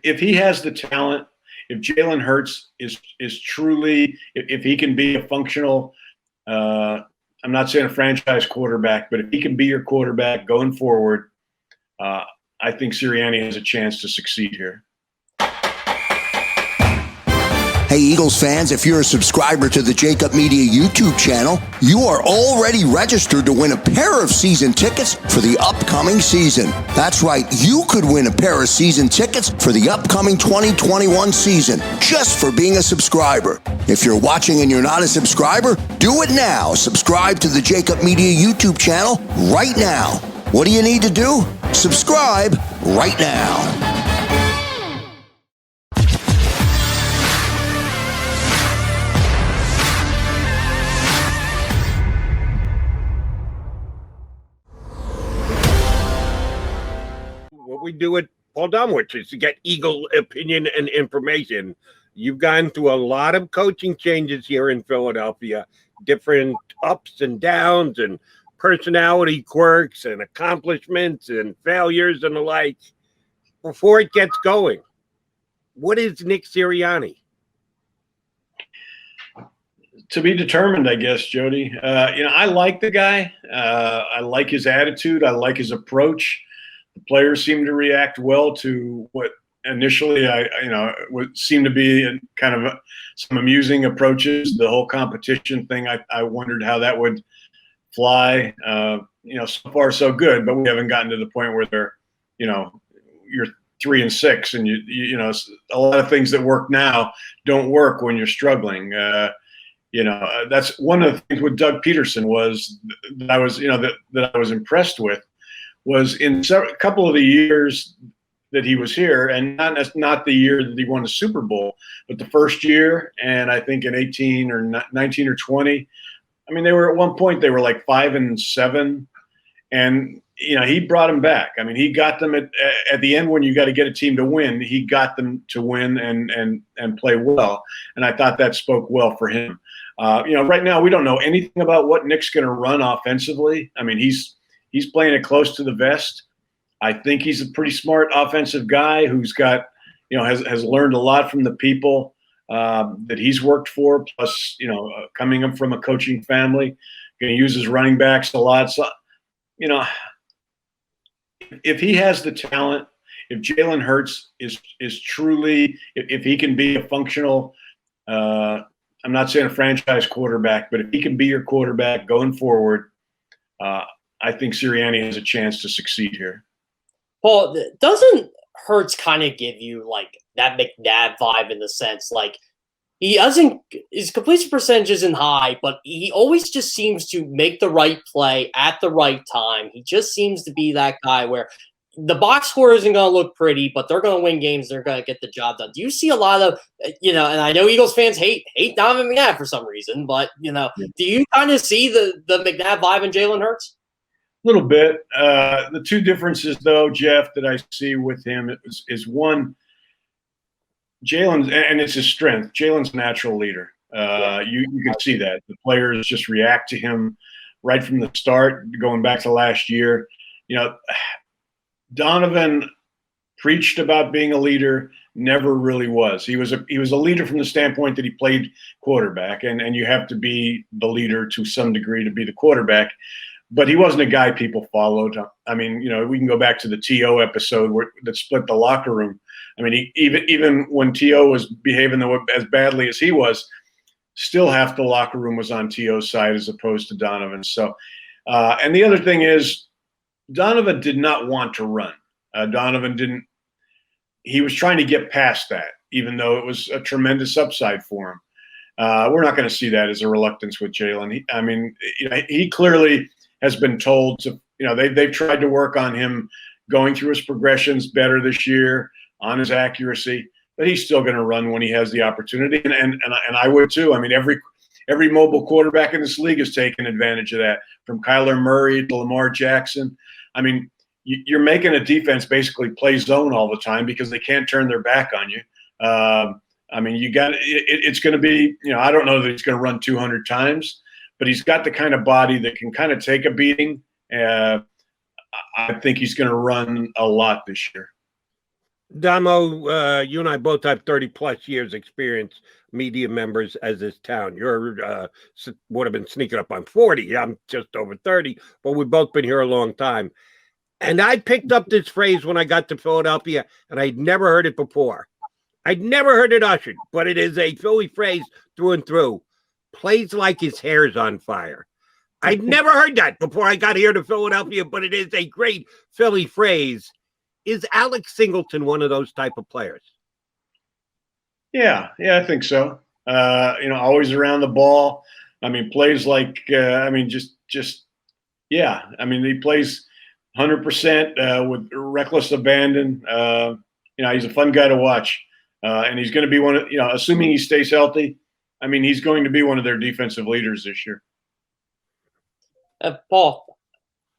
if he has the talent, if Jalen Hurts is truly, if he can be a functional, I'm not saying a franchise quarterback, but if he can be your quarterback going forward, I think Sirianni has a chance to succeed here. Hey, Eagles fans, if you're a subscriber to the JAKIB Media YouTube channel, you are already registered to win a pair of season tickets for the upcoming season. That's right, you could win a pair of season tickets for the upcoming 2021 season just for being a subscriber. If you're watching and you're not a subscriber, do it now. Subscribe to the JAKIB Media YouTube channel right now. What do you need to do? Subscribe right now. What we do at Paul Domowitch is to get Eagle opinion and information. You've gone through a lot of coaching changes here in Philadelphia, different ups and downs and personality quirks and accomplishments and failures and the like. Before it gets going, what is Nick Sirianni? To be determined, I guess, Jody. I like the guy. I like his attitude. I like his approach. The players seem to react well to what initially would seem to be kind of some amusing approaches. The whole competition thing, I wondered how that would fly. So far so good, but we haven't gotten to the point where they're, you're 3-6, and a lot of things that work now don't work when you're struggling. That's one of the things with Doug Peterson was that I was, that I was impressed with. Was in a couple of the years that he was here, and not the year that he won the Super Bowl, but the first year, and I think in 18 or 19 or 20, I mean, they were at one point they were like 5-7, and he brought them back. I mean, he got them at the end when you got to get a team to win. He got them to win and play well, and I thought that spoke well for him. Right now we don't know anything about what Nick's going to run offensively. I mean, he's playing it close to the vest. I think he's a pretty smart offensive guy who's got, has learned a lot from the people that he's worked for. Plus, coming up from a coaching family, going to use his running backs a lot. So, if he has the talent, if Jalen Hurts is truly, if he can be a functional, I'm not saying a franchise quarterback, but if he can be your quarterback going forward, I think Sirianni has a chance to succeed here. Paul, doesn't Hurts kind of give you like that McNabb vibe in the sense like he doesn't, his completion percentage isn't high, but he always just seems to make the right play at the right time. He just seems to be that guy where the box score isn't going to look pretty, but they're going to win games. They're going to get the job done. Do you see a lot of, and I know Eagles fans hate Donovan McNabb for some reason, but, do you kind of see the McNabb vibe in Jalen Hurts? A little bit. The two differences, though, Jeff, that I see with him is one, Jalen's, and it's his strength. Jalen's a natural leader. You can see that. The players just react to him right from the start, going back to last year. Donovan preached about being a leader, never really was. He was a leader from the standpoint that he played quarterback, and you have to be the leader to some degree to be the quarterback. But he wasn't a guy people followed. I mean, we can go back to the T.O. episode that split the locker room. I mean, even when T.O. was behaving as badly as he was, still half the locker room was on T.O.'s side as opposed to Donovan. So, and the other thing is, Donovan did not want to run. Donovan didn't. He was trying to get past that, even though it was a tremendous upside for him. We're not going to see that as a reluctance with Jalen. He clearly has been told to, they've tried to work on him going through his progressions better this year, on his accuracy, but he's still going to run when he has the opportunity. And I would too. I mean, every mobile quarterback in this league has taken advantage of that, from Kyler Murray to Lamar Jackson. I mean, you're making a defense basically play zone all the time because they can't turn their back on you. It's going to be, I don't know that he's going to run 200 times, but he's got the kind of body that can kind of take a beating. I think he's going to run a lot this year. Damo, you and I both have 30-plus years experience, media members as this town. You're would have been sneaking up on 40. I'm just over 30, but we've both been here a long time. And I picked up this phrase when I got to Philadelphia, and I'd never heard it before. I'd never heard it ushered, but it is a Philly phrase through and through. Plays like his hair's on fire. I'd never heard that before I got here to Philadelphia, but it is a great Philly phrase. Is Alex Singleton one of those type of players? Yeah, I think so. Always around the ball. I mean, plays like yeah. I mean, he plays 100% with reckless abandon. He's a fun guy to watch, and he's going to be one of assuming he stays healthy. I mean, he's going to be one of their defensive leaders this year. Paul,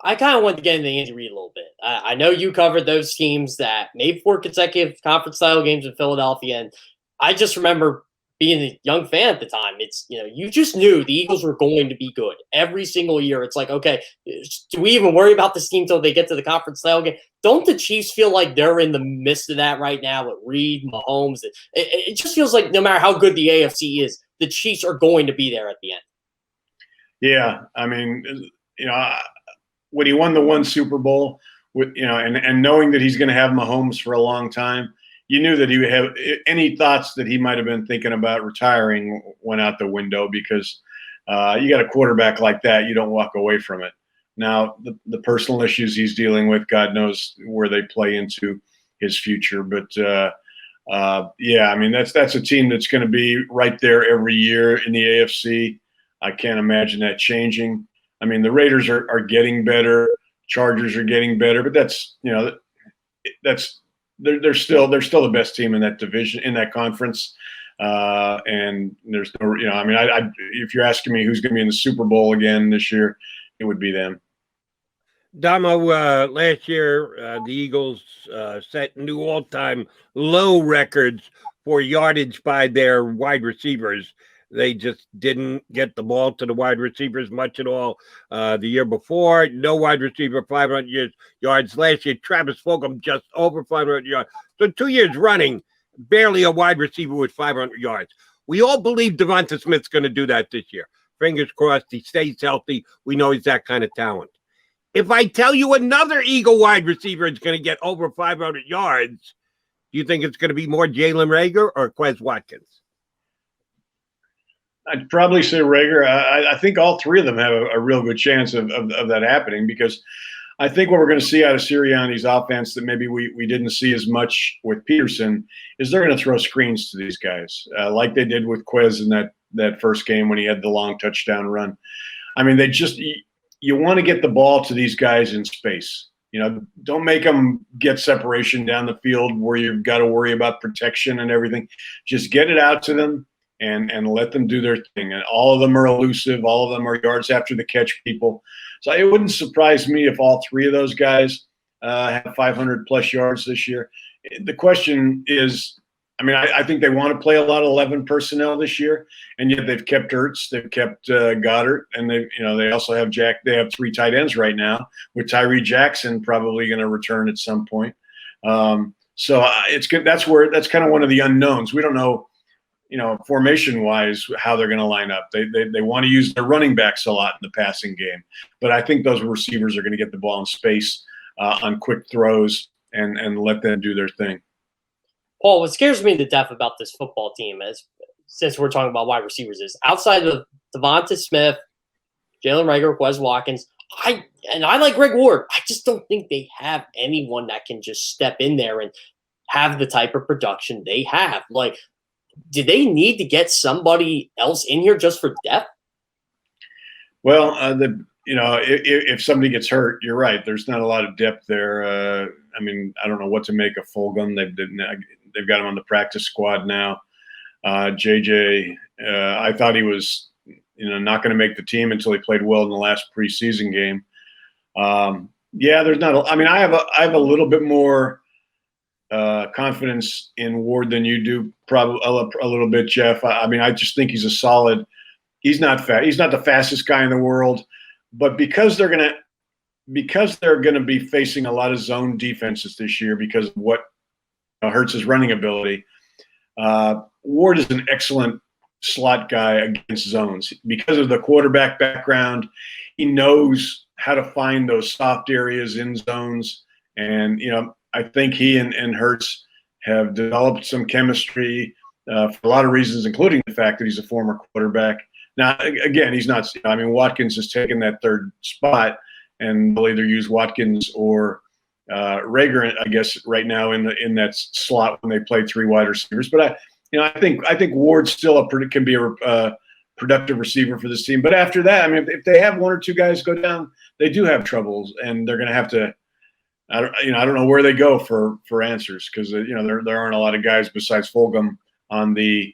I kind of want to get into Andy Reid a little bit. I know you covered those teams that made 4 consecutive conference-style games in Philadelphia, and I just remember being a young fan at the time. It's you just knew the Eagles were going to be good every single year. It's like, okay, do we even worry about this team until they get to the conference-style game? Don't the Chiefs feel like they're in the midst of that right now with Reid, Mahomes? It just feels like no matter how good the AFC is, the Chiefs are going to be there at the end. Yeah, I mean, when he won the one Super Bowl with and knowing that he's going to have Mahomes for a long time, you knew that he would have any thoughts that he might have been thinking about retiring went out the window because you got a quarterback like that, you don't walk away from it. Now the personal issues he's dealing with, God knows where they play into his future, but yeah, I mean that's a team that's going to be right there every year in the AFC. I can't imagine that changing. I mean, the Raiders are getting better, Chargers are getting better, but they're still the best team in that division, in that conference. And there's no, if you're asking me who's going to be in the Super Bowl again this year, it would be them. Damo, last year, the Eagles set new all-time low records for yardage by their wide receivers. They just didn't get the ball to the wide receivers much at all. The year before, no wide receiver 500 yards. Last year, Travis Fulgham just over 500 yards. So 2 years running, barely a wide receiver with 500 yards. We all believe Devonta Smith's going to do that this year. Fingers crossed he stays healthy. We know he's that kind of talent. If I tell you another Eagle wide receiver is going to get over 500 yards, do you think it's going to be more Jalen Reagor or Quez Watkins? I'd probably say Reagor. I think all three of them have a real good chance of that happening because I think what we're going to see out of Sirianni's offense that maybe we didn't see as much with Peterson is they're going to throw screens to these guys like they did with Quez in that first game when he had the long touchdown run. I mean, you want to get the ball to these guys in space. Don't make them get separation down the field where you've got to worry about protection and everything. Just get it out to them. And let them do their thing. And all of them are elusive. All of them are yards after the catch people. So it wouldn't surprise me if all three of those guys have 500-plus yards this year. The question is, I think they want to play a lot of 11 personnel this year, and yet they've kept Hurts, they've kept Goddard, and they also have Jack. They have 3 tight ends right now, with Tyree Jackson probably going to return at some point. So it's good. That's kind of one of the unknowns. We don't know. Formation-wise, how they're going to line up. They want to use their running backs a lot in the passing game. But I think those receivers are going to get the ball in space on quick throws and let them do their thing. Paul, what scares me to death about this football team since we're talking about wide receivers, is outside of Devonta Smith, Jalen Reagor, Quez Watkins, I like Greg Ward. I just don't think they have anyone that can just step in there and have the type of production they have. Like, do they need to get somebody else in here just for depth? Well, if somebody gets hurt, you're right. There's not a lot of depth there. I don't know what to make of Fulgham. They've got him on the practice squad now. JJ, I thought he was, not going to make the team until he played well in the last preseason game. There's not. I have a little bit more confidence in Ward than you do, probably a little bit, Jeff. I just think he's a solid. He's not fast. He's not the fastest guy in the world, but because they're gonna be facing a lot of zone defenses this year because of what Hurts' running ability. Ward is an excellent slot guy against zones because of the quarterback background. He knows how to find those soft areas in zones, and I think he and Hurts have developed some chemistry for a lot of reasons, including the fact that he's a former quarterback. Now, again, he's not. I mean, Watkins has taken that third spot, and they'll either use Watkins or Rager, I guess, right now in that slot when they play three wide receivers. But I think Ward still can be a productive receiver for this team. But after that, I mean, if they have one or two guys go down, they do have troubles, and they're going to have to. I don't know where they go for answers, because there aren't a lot of guys besides Fulgham on the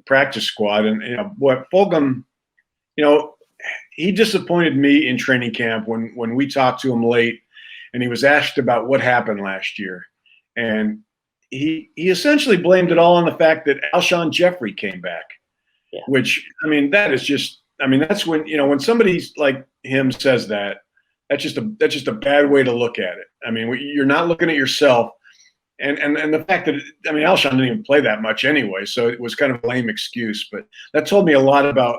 practice squad. And what Fulgham, he disappointed me in training camp when we talked to him late, and he was asked about what happened last year, and he essentially blamed it all on the fact that Alshon Jeffrey came back. Yeah. Which, I mean, that's when somebody like him says that, that's just a bad way to look at it. I mean, you're not looking at yourself, and the fact that Alshon didn't even play that much anyway, so it was kind of a lame excuse. But that told me a lot about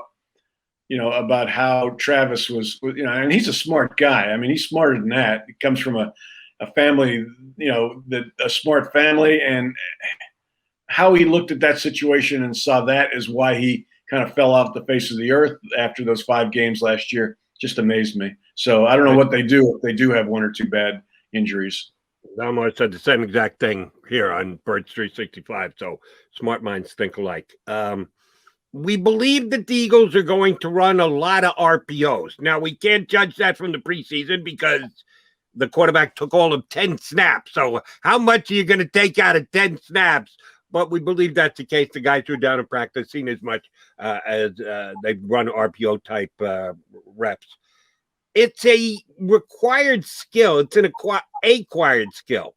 how Travis was, and he's a smart guy. I mean, he's smarter than that. He comes from a family, a smart family, and how he looked at that situation and saw that is why he kind of fell off the face of the earth after those 5 games last year. Just amazed me. So I don't know what they do if they do have one or two bad injuries. Domowitch said the same exact thing here on Birds 365. So smart minds think alike. We believe that the Eagles are going to run a lot of RPOs. Now, we can't judge that from the preseason because the quarterback took all of 10 snaps. So how much are you going to take out of 10 snaps? But we believe that's the case. The guys who are down in practice seen as much as they run RPO type reps. It's a required skill. It's an acquired skill.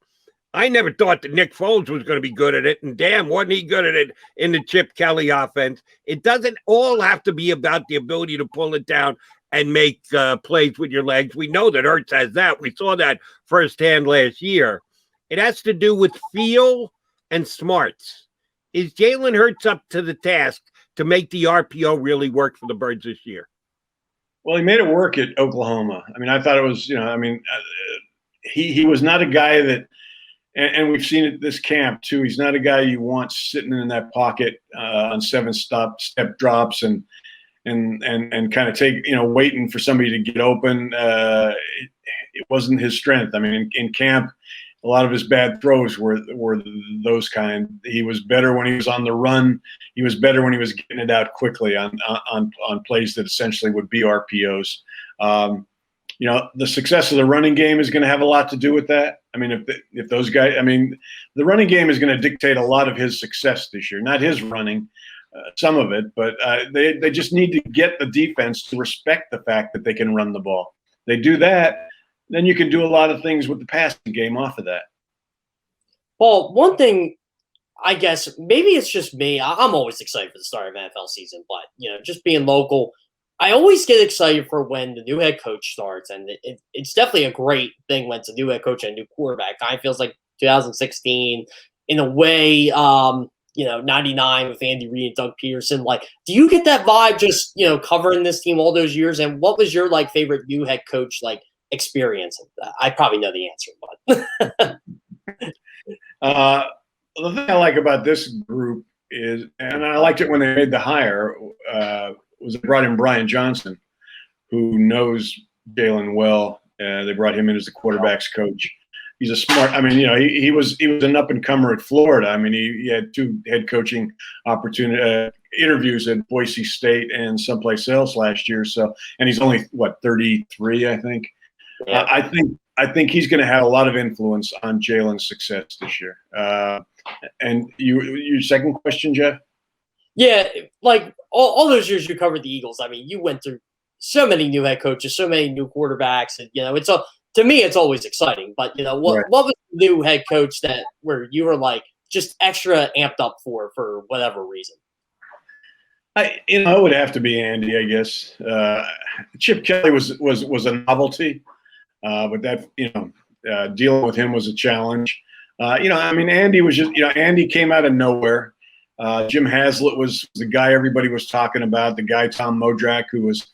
I never thought that Nick Foles was going to be good at it, and damn, wasn't he good at it in the Chip Kelly offense. It doesn't all have to be about the ability to pull it down and make plays with your legs. We know that Hurts has that. We saw that firsthand last year. It has to do with feel and smarts. Is Jalen Hurts up to the task to make the RPO really work for the Birds this year? Well, he made it work at Oklahoma. I mean, I thought it was, he was not a guy that, and we've seen it this camp too. He's not a guy you want sitting in that pocket on 7-step drops and kind of waiting for somebody to get open. It wasn't his strength. I mean, in camp, a lot of his bad throws were those kind. He was better when he was on the run. He was better when he was getting it out quickly on plays that essentially would be RPOs. The success of the running game is going to have a lot to do with that. I mean, if those guys, the running game is going to dictate a lot of his success this year. Not his running, some of it, but they just need to get the defense to respect the fact that they can run the ball. They do that, then you can do a lot of things with the passing game off of that. Well, one thing, I guess, maybe it's just me. I'm always excited for the start of NFL season, but, just being local, I always get excited for when the new head coach starts, and it's definitely a great thing when it's a new head coach and a new quarterback. Kind of feels like 2016 in a way, 99 with Andy Reid and Doug Peterson. Like, do you get that vibe just, covering this team all those years? And what was your, favorite new head coach, experience? I probably know the answer, but the thing I like about this group is, and I liked it when they made the hire, was they brought in Brian Johnson, who knows Jalen well. They brought him in as the quarterback's coach. He's a smart. He was an up and comer at Florida. He had 2 head coaching interviews at Boise State and someplace else last year. So, and he's only 33, I think. Yeah. I think he's going to have a lot of influence on Jalen's success this year. And your second question, Jeff? Yeah, all those years you covered the Eagles. You went through so many new head coaches, so many new quarterbacks, and it's to me it's always exciting. But what was the new head coach where you were just extra amped up for whatever reason? It would have to be Andy, I guess. Chip Kelly was a novelty. But that, dealing with him was a challenge. I mean, Andy was just, Andy came out of nowhere. Jim Haslett was the guy everybody was talking about, the guy Tom Modrak, who was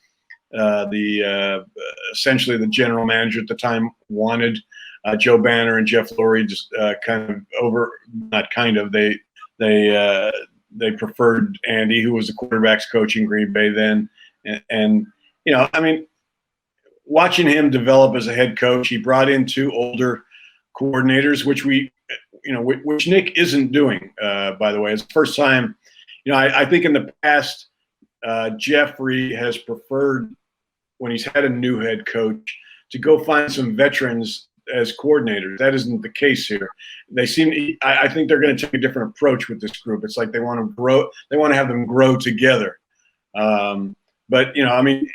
essentially the general manager at the time, wanted. Joe Banner and Jeff Lurie just they preferred Andy, who was the quarterback's coach in Green Bay then. And I mean, watching him develop as a head coach, he brought in 2 older coordinators, which which Nick isn't doing, by the way. It's the first time, I think in the past, Jeffrey has preferred, when he's had a new head coach, to go find some veterans as coordinators. That isn't the case here. I think they're going to take a different approach with this group. It's like they want to grow. They want to have them grow together. But I mean,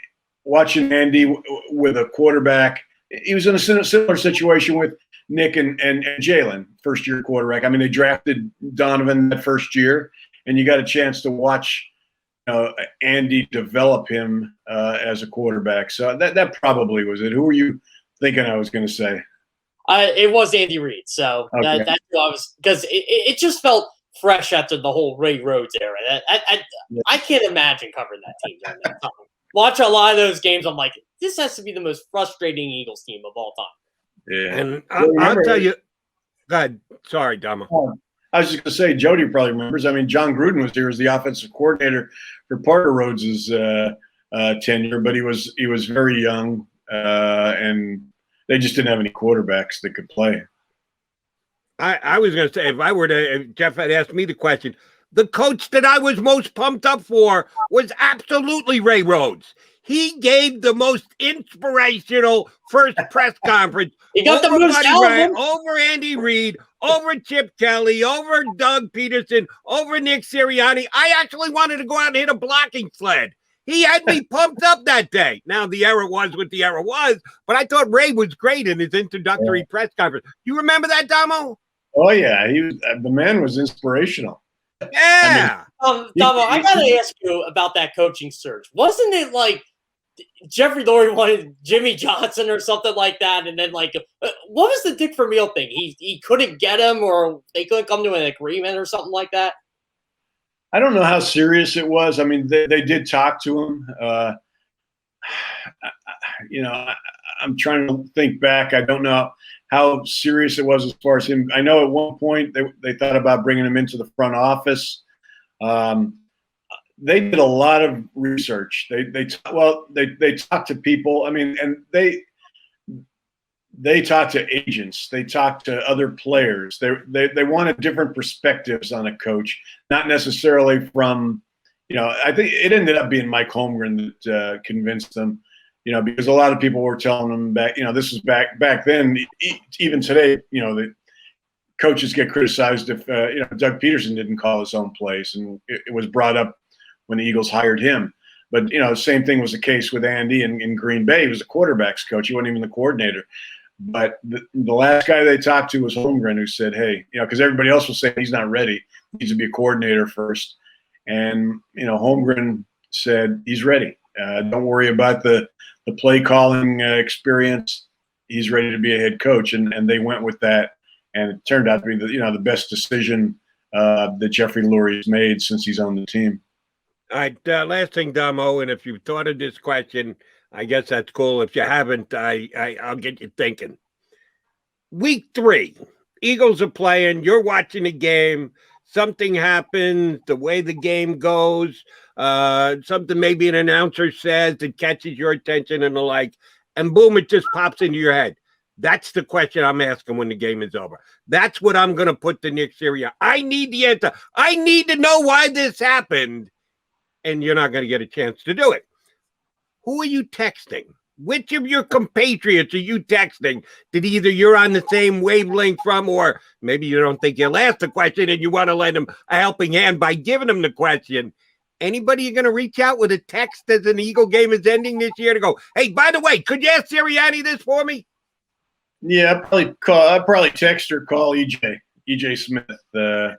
watching Andy with a quarterback, he was in a similar situation with Nick and Jalen, first-year quarterback. I mean, they drafted Donovan that first year, and you got a chance to watch Andy develop him as a quarterback. So that probably was it. Who were you thinking I was going to say? It was Andy Reid. So okay. that's who I was, because it just felt fresh after the whole Ray Rhodes era. I can't imagine covering that team during that time. Watch a lot of those games. I'm like, this has to be the most frustrating Eagles team of all time. Yeah, and I'll tell you. Go ahead. Sorry, Damo. I was just going to say, Jody probably remembers. I mean, John Gruden was here as the offensive coordinator for part of Rhodes's tenure, but he was very young, and they just didn't have any quarterbacks that could play. I was going to say, if Jeff had asked me the question, the coach that I was most pumped up for was absolutely Ray Rhodes. He gave the most inspirational first press conference. He got the most over Andy Reid, over Chip Kelly, over Doug Peterson, over Nick Sirianni. I actually wanted to go out and hit a blocking sled. He had me pumped up that day. Now, the era was what the era was, but I thought Ray was great in his introductory press conference. You remember that, Damo? Oh, yeah. The man was inspirational. Yeah. Damo, I got to ask you about that coaching search. Wasn't it like Jeffrey Lurie wanted Jimmy Johnson or something like that, and then what was the Dick Vermeil thing? He couldn't get him, or they couldn't come to an agreement or something like that? I don't know how serious it was. I mean, they did talk to him. I'm trying to think back. I don't know how serious it was as far as him. I know at one point they thought about bringing him into the front office. They did a lot of research. They talked to people. I mean, and they talked to agents. They talked to other players. They wanted different perspectives on a coach, not necessarily from, I think it ended up being Mike Holmgren that convinced them, because a lot of people were telling them back, this was back then, even today, the coaches get criticized if, Doug Peterson didn't call his own plays, and it was brought up when the Eagles hired him. But, the same thing was the case with Andy in Green Bay. He was a quarterback's coach. He wasn't even the coordinator. But the last guy they talked to was Holmgren, who said, hey, because everybody else was saying he's not ready. He needs to be a coordinator first. And, Holmgren said he's ready. Don't worry about the play calling experience. He's ready to be a head coach. And they went with that. And it turned out to be the best decision that Jeffrey Lurie has made since he's on the team. All right, last thing, Damo, and if you've thought of this question, I guess that's cool. If you haven't, I'll get you thinking. Week 3, Eagles are playing. You're watching the game. Something happens, the way the game goes, something maybe an announcer says that catches your attention and the like, and boom, it just pops into your head. That's the question I'm asking when the game is over. That's what I'm going to put to Nick Sirianni. I need the answer. I need to know why this happened, and you're not going to get a chance to do it. Who are you texting? Which of your compatriots are you texting that either you're on the same wavelength from, or maybe you don't think you'll ask the question and you want to lend them a helping hand by giving them the question? Anybody you're going to reach out with a text as an Eagle game is ending this year to go, hey, by the way, could you ask Sirianni this for me? Yeah, I'd probably text or call EJ Smith.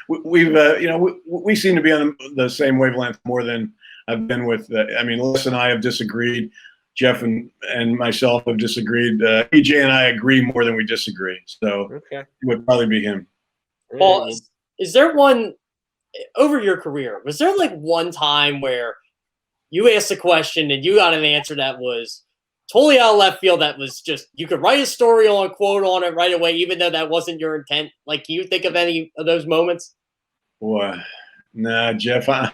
We seem to be on the same wavelength more than I've been with. Les and I have disagreed Jeff and myself have disagreed. EJ and I agree more than we disagree. So Okay. it would probably be him. Well, is there one over your career? Was there like one time where you asked a question and you got an answer that was totally out of left field? That was just you could write a story on, quote on it right away, even though that wasn't your intent. Like, can you think of any of those moments? Boy, nah, Jeff. I'd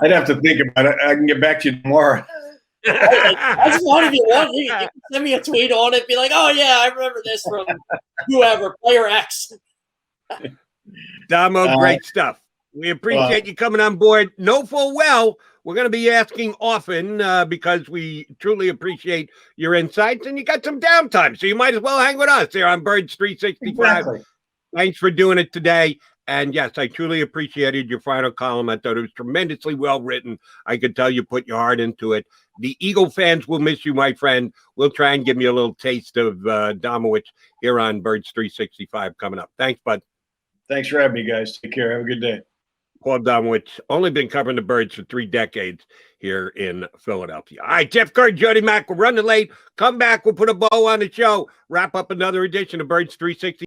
have to think about it. I can get back to you tomorrow. That's fine if you want. You can send me a tweet on it. Be like, oh yeah, I remember this from whoever, player X. Damo, great stuff. We appreciate you coming on board. Know full well we're going to be asking often because we truly appreciate your insights, and you got some downtime, so you might as well hang with us here on Birds 365. Exactly. Thanks for doing it today. And yes, I truly appreciated your final column. I thought it was tremendously well written. I could tell you put your heart into it. The Eagle fans will miss you, my friend. We'll try and give you a little taste of Domowitch here on Birds 365 coming up. Thanks, bud. Thanks for having me, guys. Take care. Have a good day. Paul Domowitch, only been covering the Birds for 3 decades here in Philadelphia. All right, Jeff Kerr, Jody Mack, we're running late. Come back. We'll put a bow on the show. Wrap up another edition of Birds 360.